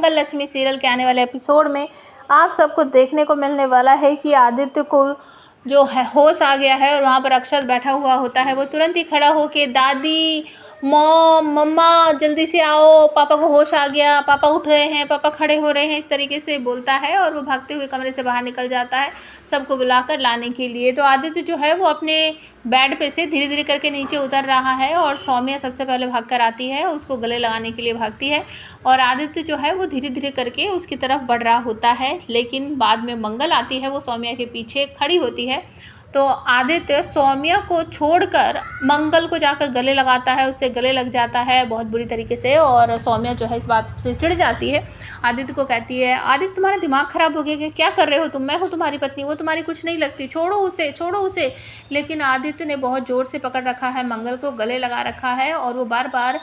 मंगल Lakshmi serial के आने वाले एपिसोड में आप सबको देखने को मिलने वाला है कि आदित्य को जो है होश आ गया है और वहाँ पर अक्षत बैठा हुआ होता है। वो तुरंत ही खड़ा होके दादी मॉम मम्मा जल्दी से आओ, पापा को होश आ गया, पापा उठ रहे हैं, पापा खड़े हो रहे हैं, इस तरीके से बोलता है और वो भागते हुए कमरे से बाहर निकल जाता है सबको बुलाकर लाने के लिए। तो आदित्य जो है वो अपने बेड पे से धीरे धीरे करके नीचे उतर रहा है और सौम्या सबसे पहले भाग कर आती है, उसको गले लगाने के लिए भागती है और आदित्य जो है वो धीरे धीरे करके उसकी तरफ बढ़ रहा होता है। लेकिन बाद में मंगल आती है, वो सौम्या के पीछे खड़ी होती है। तो आदित्य सौम्या को छोड़कर मंगल को जाकर गले लगाता है, उससे गले लग जाता है बहुत बुरी तरीके से और सौम्या जो है इस बात से चिढ़ जाती है। आदित्य को कहती है, आदित्य तुम्हारा दिमाग ख़राब हो गया क्या कर रहे हो तुम, मैं हूँ तुम्हारी पत्नी, वो तुम्हारी कुछ नहीं लगती, छोड़ो उसे छोड़ो उसे। लेकिन आदित्य ने बहुत ज़ोर से पकड़ रखा है, मंगल को गले लगा रखा है और वो बार बार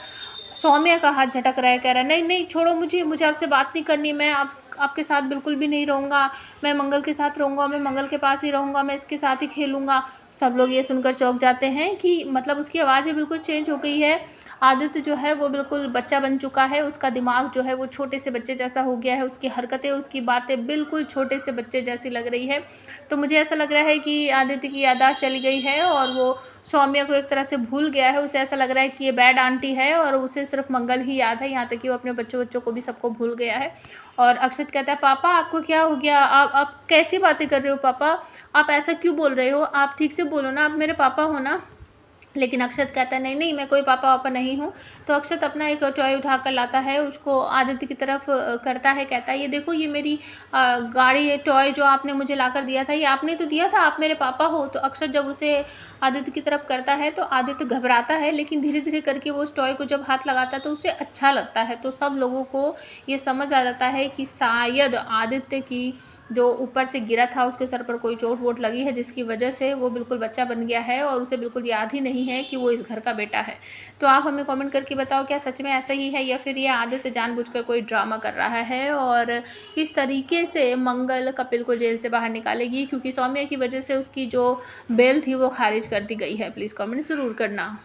सौम्या का हाथ झटक रहा है, कह रहा है नहीं नहीं छोड़ो मुझे आपसे बात नहीं करनी, मैं आपके साथ बिल्कुल भी नहीं रहूँगा, मैं मंगल के साथ रहूँगा, मैं मंगल के पास ही रहूँगा, मैं इसके साथ ही खेलूँगा। सब लोग ये सुनकर चौंक जाते हैं कि मतलब उसकी आवाज़ ही बिल्कुल चेंज हो गई है। आदित्य जो है वो बिल्कुल बच्चा बन चुका है, उसका दिमाग जो है वो छोटे से बच्चे जैसा हो गया है, उसकी हरकतें उसकी बातें बिल्कुल छोटे से बच्चे जैसी लग रही है। तो मुझे ऐसा लग रहा है कि आदित्य की याददाश्त चली गई है और वो सौम्या को एक तरह से भूल गया है। उसे ऐसा लग रहा है कि ये बैड आंटी है और उसे सिर्फ मंगल ही याद है, यहाँ तक कि वो अपने बच्चों को भी सबको भूल गया है। और अक्षत कहता है, पापा आपको क्या हो गया, आप कैसी बातें कर रहे हो पापा, आप ऐसा क्यों बोल रहे हो, आप ठीक से बोलो ना, आप मेरे पापा हो ना। लेकिन अक्षत कहता है नहीं नहीं मैं कोई पापा वापा नहीं हूँ। तो अक्षत अपना एक टॉय उठा कर लाता है, उसको आदित्य की तरफ करता है, कहता है ये देखो ये मेरी गाड़ी टॉय जो आपने मुझे लाकर दिया था, ये आपने तो दिया था, आप मेरे पापा हो। तो अक्षत जब उसे आदित्य की तरफ करता है तो आदित्य घबराता है, लेकिन धीरे धीरे करके वो उस टॉय को जब हाथ लगाता है तो उसे अच्छा लगता है। तो सब लोगों को ये समझ आ जाता है कि शायद आदित्य की जो ऊपर से गिरा था उसके सर पर कोई चोट वोट लगी है, जिसकी वजह से वो बिल्कुल बच्चा बन गया है और उसे बिल्कुल याद ही नहीं है कि वो इस घर का बेटा है। तो आप हमें कमेंट करके बताओ क्या सच में ऐसा ही है या फिर ये आदित्य जानबूझकर कोई ड्रामा कर रहा है और किस तरीके से मंगल कपिल को जेल से बाहर निकालेगी, क्योंकि सौम्या की वजह से उसकी जो बेल थी वो खारिज कर दी गई है। प्लीज़ कमेंट ज़रूर करना।